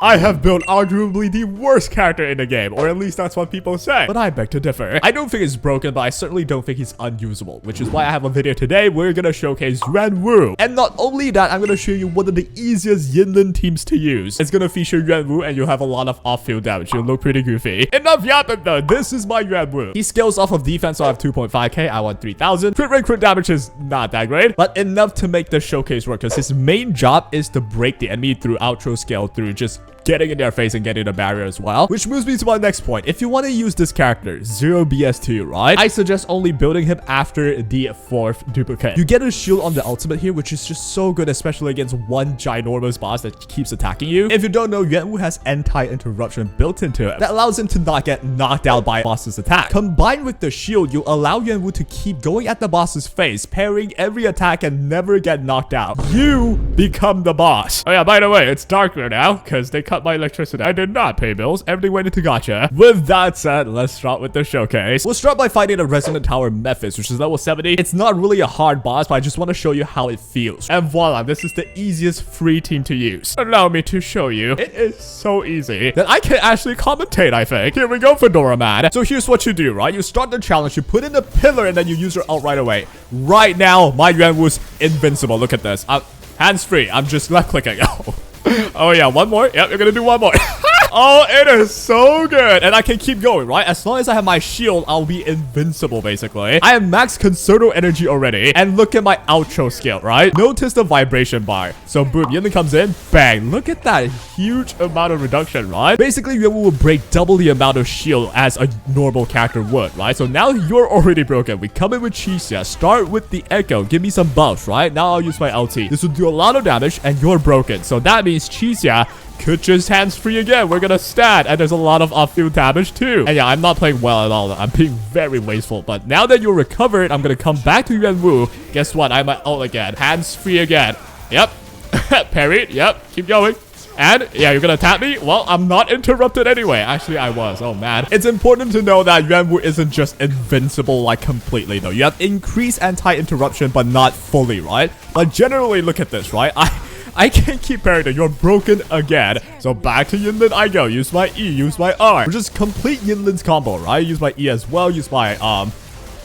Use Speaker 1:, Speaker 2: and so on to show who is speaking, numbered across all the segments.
Speaker 1: I have built arguably the worst character in the game, or at least that's what people say, but I beg to differ. I don't think it's broken, but I certainly don't think he's unusable, which is why I have a video today where we're gonna showcase Yuanwu. And not only that, I'm gonna show you one of the easiest Yinlin teams to use. It's gonna feature Yuanwu, and you'll have a lot of off-field damage. You'll look pretty goofy. Enough yapping though, this is my Yuanwu. He scales off of defense, so I have 2.5k, I want 3000. Crit rate, crit damage is not that great, but enough to make the showcase work, because his main job is to break the enemy through outro scale, through just getting in their face and getting a barrier as well. Which moves me to my next point. If you want to use this character, 0 BS to you, right? I suggest only building him after the 4th duplicate. You get a shield on the ultimate here, which is just so good, especially against one ginormous boss that keeps attacking you. If you don't know, Yuanwu has anti-interruption built into it that allows him to not get knocked out by a boss's attack. Combined with the shield, you allow Yuanwu to keep going at the boss's face, parrying every attack and never get knocked out. You become the boss. Oh yeah, by the way, it's darker now because they cut my electricity. I did not pay bills. Everything went into gacha. With that said, let's start with the showcase. We'll start by fighting a resonant tower Mephis, which is level 70. It's not really a hard boss, but I just want to show you how it feels. And voila, this is the easiest free team to use. Allow me to show you. It is so easy that I can actually commentate, I think. Here we go, Fedora Man. So here's what you do, right? You start the challenge, you put in the pillar, and then you use your ult right away. Right now, my Yuanwu's invincible. Look at this. Hands free. I'm just left clicking. Oh yeah, one more. Yep, you're gonna do one more. Oh, it is so good. And I can keep going, right? As long as I have my shield, I'll be invincible, basically. I have max concerto energy already. And look at my outro skill, right? Notice the vibration bar. So boom, Yinlin comes in. Bang. Look at that huge amount of reduction, right? Basically, Yuanwu will break double the amount of shield as a normal character would, right? So now you're already broken. We come in with Chixia. Start with the echo. Give me some buffs, right? Now I'll use my LT. This will do a lot of damage and you're broken. So that means Chixia could just hands free again. We're gonna stat, and there's a lot of off-field damage too. And yeah, I'm not playing well at all. I'm being very wasteful. But now that you're recovered, I'm gonna come back to Yuanwu. Guess what? I'm at ult again. Hands free again. Yep. Parry. Yep. Keep going. And yeah, you're gonna tap me? Well, I'm not interrupted anyway. Actually, I was. Oh man. It's important to know that Yuanwu isn't just invincible like completely though. You have increased anti-interruption, but not fully, right? But generally, look at this, right? I can't keep parrying. You're broken again. So back to Yinlin I go. Use my E, use my R. Just complete Yinlin's combo, right? Use my E as well. Use my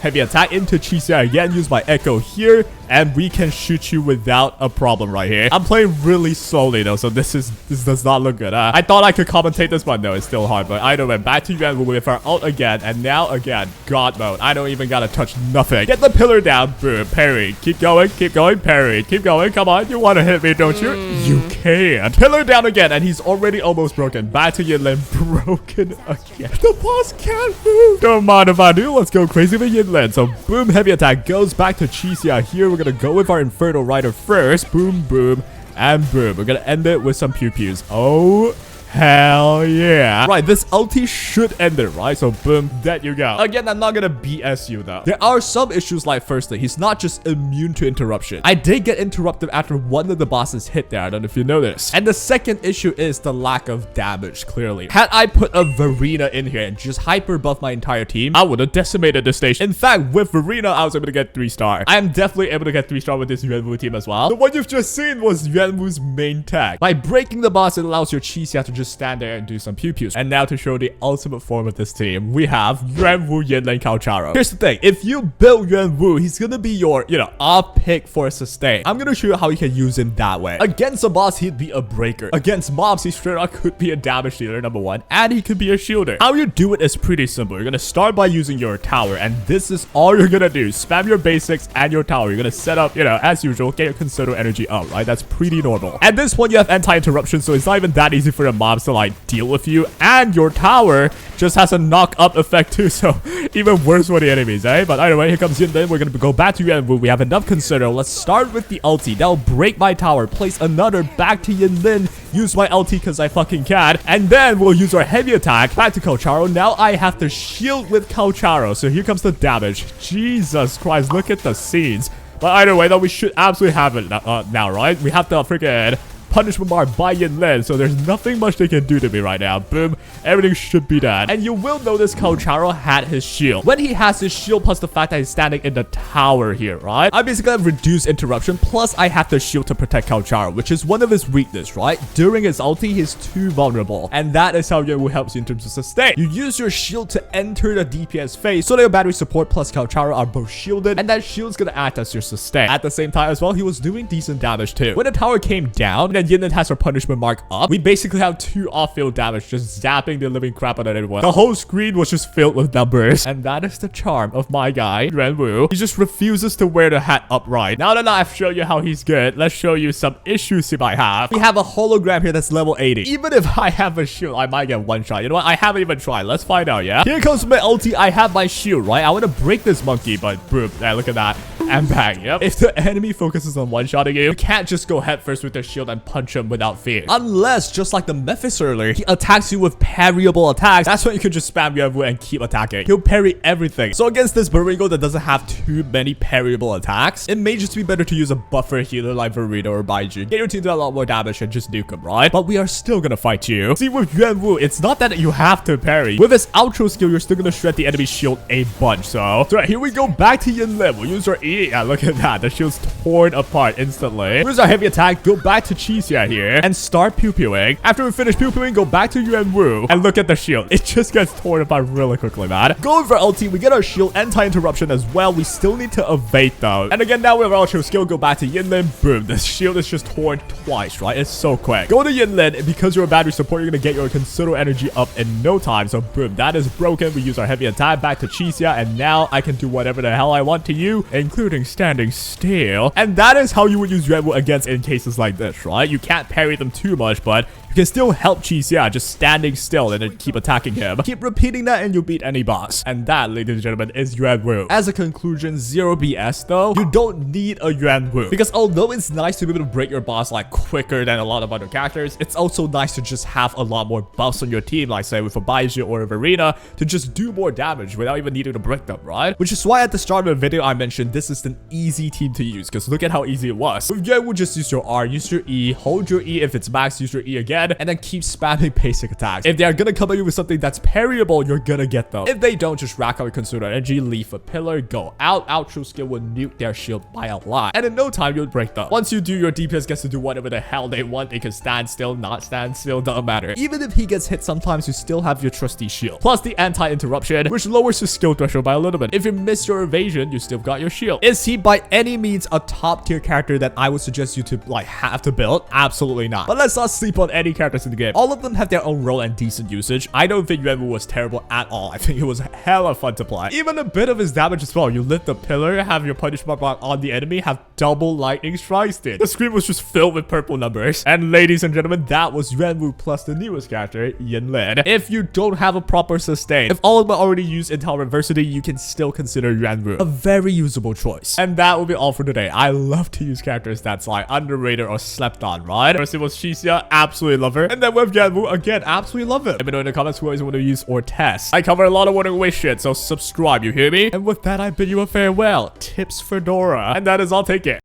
Speaker 1: heavy attack into Chixia again. Use my echo here. And we can shoot you without a problem right here. I'm playing really slowly though, so this does not look good. I thought I could commentate this one. No, it's still hard. But either way, back to Yuanwu with our ult again. And now again, God mode. I don't even gotta touch nothing. Get the pillar down. Boom. Parry. Keep going. Keep going. Parry. Keep going. Come on. You want to hit me, don't you? You can't. Pillar down again. And he's already almost broken. Back to Yinlin. Broken again. The boss can't move. Don't mind if I do. Let's go crazy with Yinlin. So boom. Heavy attack goes back to Chixia. Here we're gonna go with our Inferno Rider first. Boom, boom, and boom. We're gonna end it with some pew-pews. Oh, hell yeah. Right, this ulti should end it, right? So boom, there you go. Again, I'm not gonna BS you though. There are some issues, like firstly, he's not just immune to interruption. I did get interrupted after one of the bosses hit there. I don't know if you know this. And the second issue is the lack of damage, clearly. Had I put a Verina in here and just hyper buff my entire team, I would have decimated the station. In fact, with Verina, I was able to get 3-star. I am definitely able to get 3-star with this Yuanwu team as well. So what you've just seen was Yuanwu's main tag. By breaking the boss, it allows your Chixia to just stand there and do some pew-pews. And now to show the ultimate form of this team, we have Yuanwu, Yinlin, Calcharo. Here's the thing. If you build Yuanwu, he's gonna be your, off pick for a sustain. I'm gonna show you how you can use him that way. Against a boss, he'd be a breaker. Against mobs, he straight up could be a damage dealer, number one. And he could be a shielder. How you do it is pretty simple. You're gonna start by using your tower. And this is all you're gonna do. Spam your basics and your tower. You're gonna set up, as usual, get your concerto energy up, right? That's pretty normal. At this point, you have anti-interruption, so it's not even that easy for the mobs to like deal with you. And your tower just has a knock up effect too, so even worse for the enemies, eh? But either way, here comes Yinlin. We're gonna go back to Yuanwu. We have enough concerto. Let's start with the ulti. That'll break my tower. Place another back to Yinlin. Use my LT because I fucking can. And then we'll use our heavy attack. Back to Calcharo. Now I have to shield with Calcharo. So here comes the damage. Jesus Christ, look at the scenes. But either way, though, we should absolutely have it now, right? We have to freaking punishment mark by Yinlin, so there's nothing much they can do to me right now. Boom. Everything should be done. And you will notice Calcharo had his shield. When he has his shield plus the fact that he's standing in the tower here, right? I basically have reduced interruption, plus I have the shield to protect Calcharo, which is one of his weakness, right? During his ulti, he's too vulnerable. And that is how Yuanwu helps you in terms of sustain. You use your shield to enter the DPS phase, so that your battery support plus Calcharo are both shielded, and that shield's gonna act as your sustain. At the same time as well, he was doing decent damage too. When the tower came down, and then Yinlin has her punishment mark up, we basically have 2 off-field damage just zapping the living crap out of everyone. The whole screen was just filled with numbers. And that is the charm of my guy, Yuanwu. He just refuses to wear the hat upright. Now that I've shown you how he's good, let's show you some issues he might have. We have a hologram here that's level 80. Even if I have a shield, I might get one shot. You know what? I haven't even tried. Let's find out, yeah? Here comes my ulti. I have my shield, right? I want to break this monkey, but boom. Yeah, look at that. And bang. Yep. If the enemy focuses on one-shotting you, you can't just go head first with their shield and punch him without fear. Unless, just like the Mephis earlier, he attacks you with parryable attacks. That's when you can just spam Yuanwu and keep attacking. He'll parry everything. So against this Baringo that doesn't have too many parryable attacks, it may just be better to use a buffer healer like Verina or Baiju. Get your team to a lot more damage and just nuke him, right? But we are still gonna fight you. See, with Yuanwu, it's not that you have to parry. With his outro skill, you're still gonna shred the enemy's shield a bunch. So here we go back to Yinlin. We'll use our E. Yeah, look at that. The shield's torn apart instantly. Here's our heavy attack. Go back to Chixia here and start pew-pewing. After we finish pew-pewing, go back to Yuanwu and look at the shield. It just gets torn apart really quickly, man. Going for ulti, we get our shield anti-interruption as well. We still need to evade though. And again, now we have our outro skill. Go back to Yinlin. Boom. The shield is just torn twice, right? It's so quick. Go to Yinlin, and because you're a battery support, you're gonna get your considerable energy up in no time. So boom, that is broken. We use our heavy attack back to Chixia, and now I can do whatever the hell I want to you, including standing still. And that is how you would use Yuanwu against in cases like this, right? You can't parry them too much, but you can still help Chixia just standing still and then keep attacking him. Keep repeating that and you'll beat any boss. And that, ladies and gentlemen, is Yuanwu. As a conclusion, 0 BS though, you don't need a Yuanwu. Because although it's nice to be able to break your boss like quicker than a lot of other characters, it's also nice to just have a lot more buffs on your team, like say with a Baiju or a Verina, to just do more damage without even needing to break them, right? Which is why at the start of the video I mentioned this is an easy team to use, because look at how easy it was. With Yuanwu, just use your R, use your E, hold your E if it's max, use your E again, and then keep spamming basic attacks. If they are gonna come at you with something that's parryable, you're gonna get them. If they don't, just rack out your considerable energy, leave a pillar, go out. Outro skill will nuke their shield by a lot, and in no time you'll break them. Once you do, your DPS gets to do whatever the hell they want. They can stand still, not stand still, doesn't matter. Even if he gets hit sometimes, you still have your trusty shield, plus the anti-interruption, which lowers his skill threshold by a little bit. If you miss your evasion, you still got your shield. Is he by any means a top tier character that I would suggest you to like have to build? Absolutely not. But let's not sleep on any characters in the game. All of them have their own role and decent usage. I don't think Yuanwu was terrible at all. I think it was hella fun to play. Even a bit of his damage as well. You lift the pillar, have your punishment mark on the enemy, have double lightning strikes, dude. The screen was just filled with purple numbers. And ladies and gentlemen, that was Yuanwu plus the newest character, Yinlin. If you don't have a proper sustain, if all of them are already used Intolerant Adversity, you can still consider Yuanwu a very usable choice. And that will be all for today. I love to use characters that's like underrated or slept on, right? First it was Chixia, absolutely love her. And then with Yuanwu, again, absolutely love it. Let me know in the comments who always want to use or test. I cover a lot of Wuthering Waves shit, so subscribe, you hear me? And with that, I bid you a farewell. Tips Fedora. And that is all. Take care.